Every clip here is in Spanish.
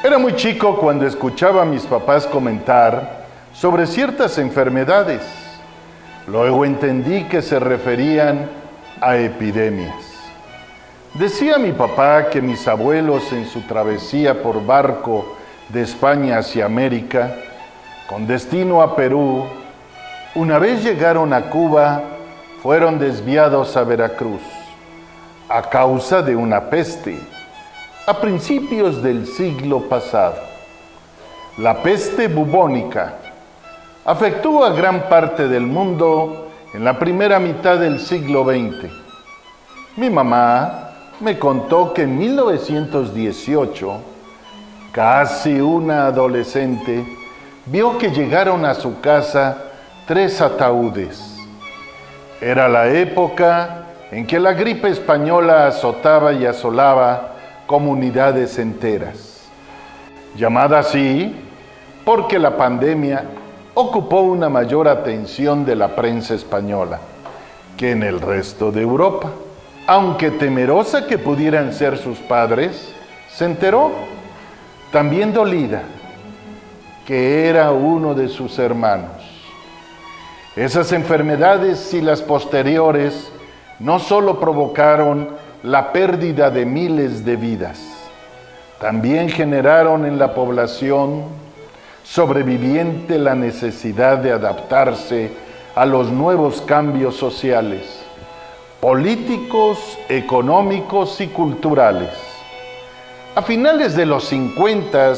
Era muy chico cuando escuchaba a mis papás comentar sobre ciertas enfermedades. Luego entendí que se referían a epidemias. Decía mi papá que mis abuelos en su travesía por barco de España hacia América, con destino a Perú, una vez llegaron a Cuba, fueron desviados a Veracruz a causa de una peste a principios del siglo pasado. La peste bubónica afectó a gran parte del mundo en la primera mitad del siglo XX. Mi mamá me contó que en 1918, casi una adolescente, vio que llegaron a su casa 3 ataúdes. Era la época en que la gripe española azotaba y asolaba comunidades enteras. Llamada así porque la pandemia ocupó una mayor atención de la prensa española que en el resto de Europa. Aunque temerosa que pudieran ser sus padres, se enteró, también dolida, que era uno de sus hermanos. Esas enfermedades y las posteriores no solo provocaron la pérdida de miles de vidas, también generaron en la población sobreviviente la necesidad de adaptarse a los nuevos cambios sociales, políticos, económicos y culturales. A finales de los 50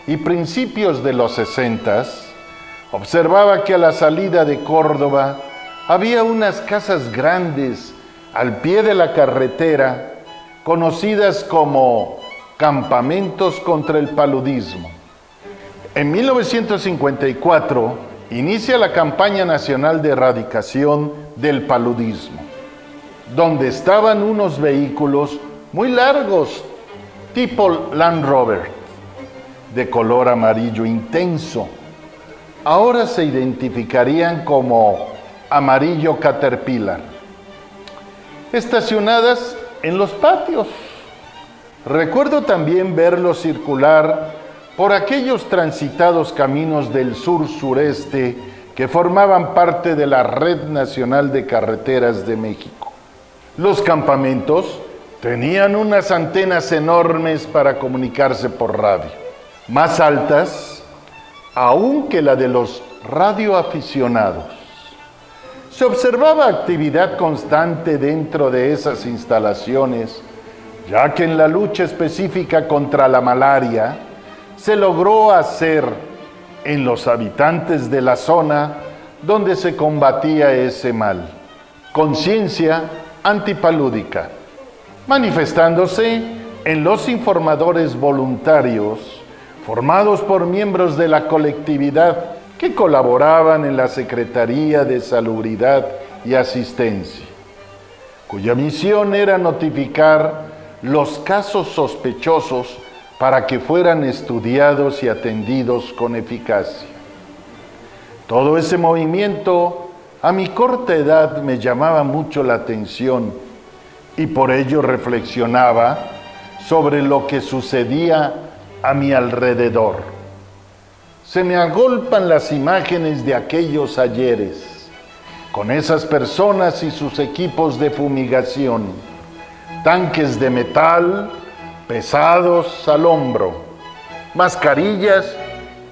y principios de los 60, observaba que a la salida de Córdoba había unas casas grandes al pie de la carretera, conocidas como campamentos contra el paludismo. En 1954 inicia la campaña nacional de erradicación del paludismo, donde estaban unos vehículos muy largos, tipo Land Rover, de color amarillo intenso. Ahora se identificarían como amarillo Caterpillar, estacionadas en los patios. Recuerdo también verlos circular por aquellos transitados caminos del sur-sureste que formaban parte de la Red Nacional de Carreteras de México. Los campamentos tenían unas antenas enormes para comunicarse por radio, más altas aún que la de los radioaficionados. Se observaba actividad constante dentro de esas instalaciones, ya que en la lucha específica contra la malaria se logró hacer en los habitantes de la zona donde se combatía ese mal conciencia antipalúdica, manifestándose en los informadores voluntarios formados por miembros de la colectividad que colaboraban en la Secretaría de Salubridad y Asistencia, cuya misión era notificar los casos sospechosos para que fueran estudiados y atendidos con eficacia. Todo ese movimiento a mi corta edad me llamaba mucho la atención y por ello reflexionaba sobre lo que sucedía a mi alrededor. Se me agolpan las imágenes de aquellos ayeres, con esas personas y sus equipos de fumigación, tanques de metal pesados al hombro, mascarillas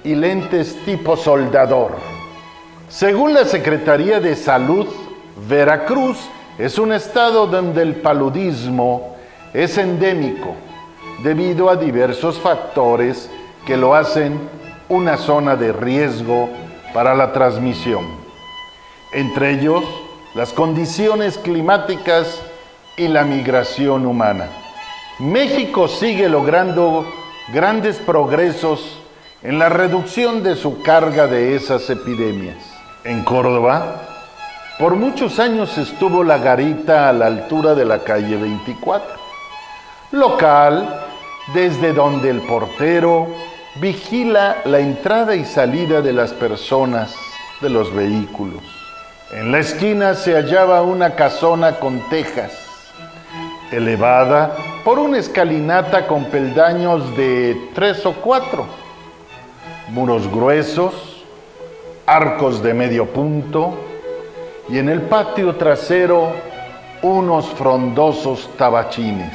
y lentes tipo soldador. Según la Secretaría de Salud, Veracruz es un estado donde el paludismo es endémico debido a diversos factores que lo hacen una zona de riesgo para la transmisión, entre ellos las condiciones climáticas y la migración humana. México sigue logrando grandes progresos en la reducción de su carga de esas epidemias. En Córdoba, por muchos años estuvo la garita a la altura de la calle 24, local desde donde el portero vigila la entrada y salida de las personas, de los vehículos. En la esquina se hallaba una casona con tejas, elevada por una escalinata con peldaños de 3 o 4, muros gruesos, arcos de medio punto y en el patio trasero unos frondosos tabachines.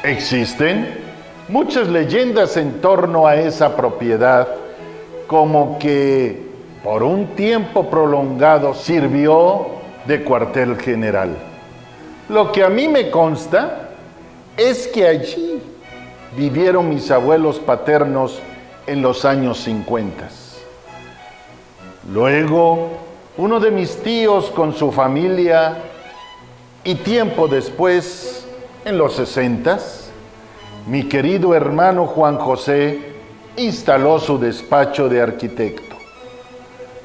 Existen muchas leyendas en torno a esa propiedad, como que por un tiempo prolongado sirvió de cuartel general. Lo que a mí me consta es que allí vivieron mis abuelos paternos en los años 50. Luego, uno de mis tíos con su familia y tiempo después, en los 60, mi querido hermano Juan José instaló su despacho de arquitecto.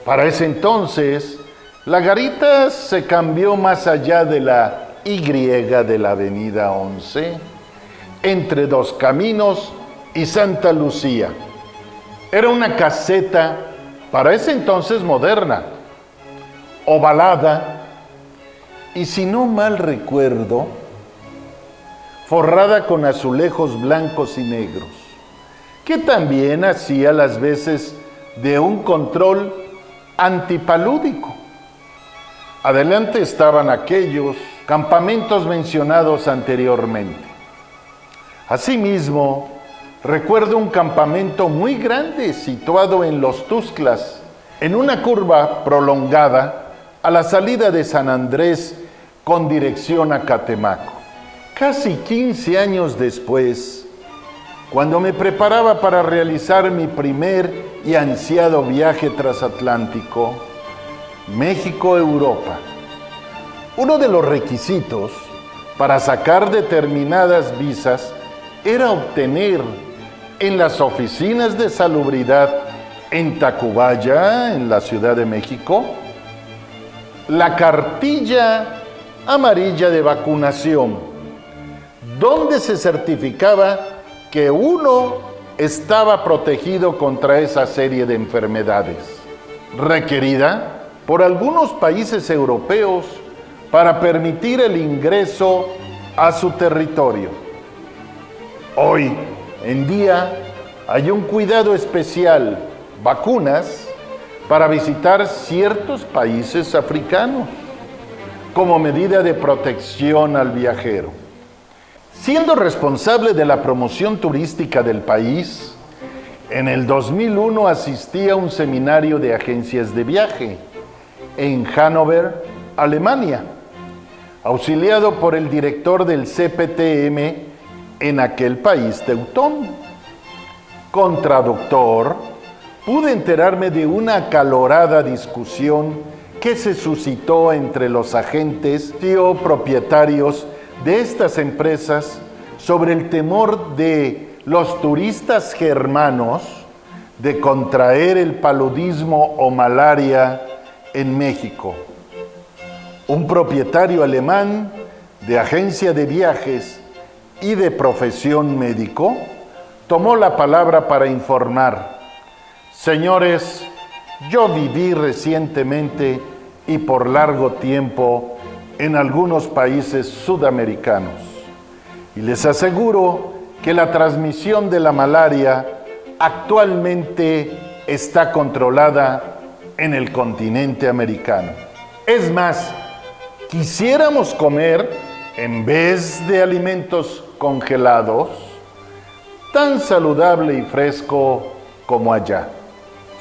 Para ese entonces, la garita se cambió más allá de la Y de la avenida 11, entre Dos Caminos y Santa Lucía. Era una caseta, para ese entonces moderna, ovalada, y si no mal recuerdo, forrada con azulejos blancos y negros, que también hacía las veces de un control antipalúdico. Adelante estaban aquellos campamentos mencionados anteriormente. Asimismo, recuerdo un campamento muy grande situado en Los Tuxtlas, en una curva prolongada a la salida de San Andrés con dirección a Catemaco. Casi 15 años después, cuando me preparaba para realizar mi primer y ansiado viaje transatlántico, México-Europa, uno de los requisitos para sacar determinadas visas era obtener en las oficinas de salubridad en Tacubaya, en la Ciudad de México, la cartilla amarilla de vacunación, donde se certificaba que uno estaba protegido contra esa serie de enfermedades, requerida por algunos países europeos para permitir el ingreso a su territorio. Hoy en día hay un cuidado especial, vacunas, para visitar ciertos países africanos, como medida de protección al viajero. Siendo responsable de la promoción turística del país, en el 2001 asistí a un seminario de agencias de viaje en Hannover, Alemania, auxiliado por el director del CPTM en aquel país teutón. Con traductor, pude enterarme de una acalorada discusión que se suscitó entre los agentes o propietarios de estas empresas sobre el temor de los turistas germanos de contraer el paludismo o malaria en México. Un propietario alemán de agencia de viajes y de profesión médico tomó la palabra para informar: señores, yo viví recientemente y por largo tiempo en algunos países sudamericanos y les aseguro que la transmisión de la malaria actualmente está controlada en el continente americano. Es más, quisiéramos comer, en vez de alimentos congelados, tan saludable y fresco como allá.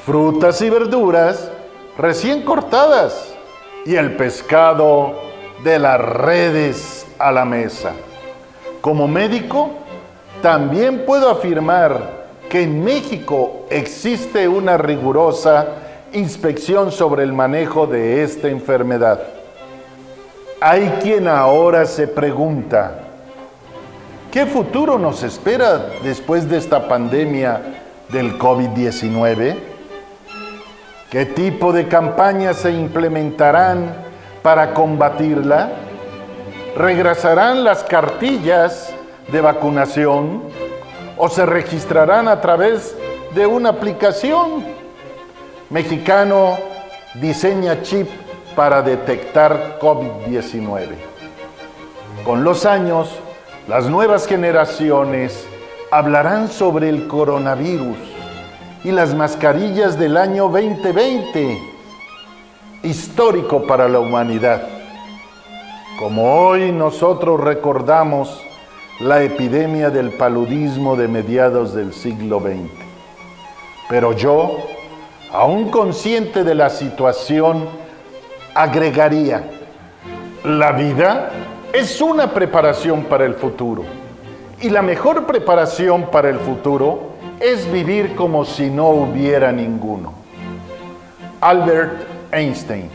Frutas y verduras recién cortadas y el pescado de las redes a la mesa. Como médico, también puedo afirmar que en México existe una rigurosa inspección sobre el manejo de esta enfermedad. Hay quien ahora se pregunta: ¿qué futuro nos espera después de esta pandemia del COVID-19? ¿Qué tipo de campañas se implementarán para combatirla? ¿Regresarán las cartillas de vacunación o se registrarán a través de una aplicación? Mexicano diseña chip para detectar COVID-19. Con los años, Las nuevas generaciones hablarán sobre el coronavirus y las mascarillas del año 2020, histórico para la humanidad. Como hoy nosotros recordamos la epidemia del paludismo de mediados del siglo XX. Pero yo, aún consciente de la situación, agregaría: la vida es una preparación para el futuro. Y la mejor preparación para el futuro es vivir como si no hubiera ninguno. Albert Einstein.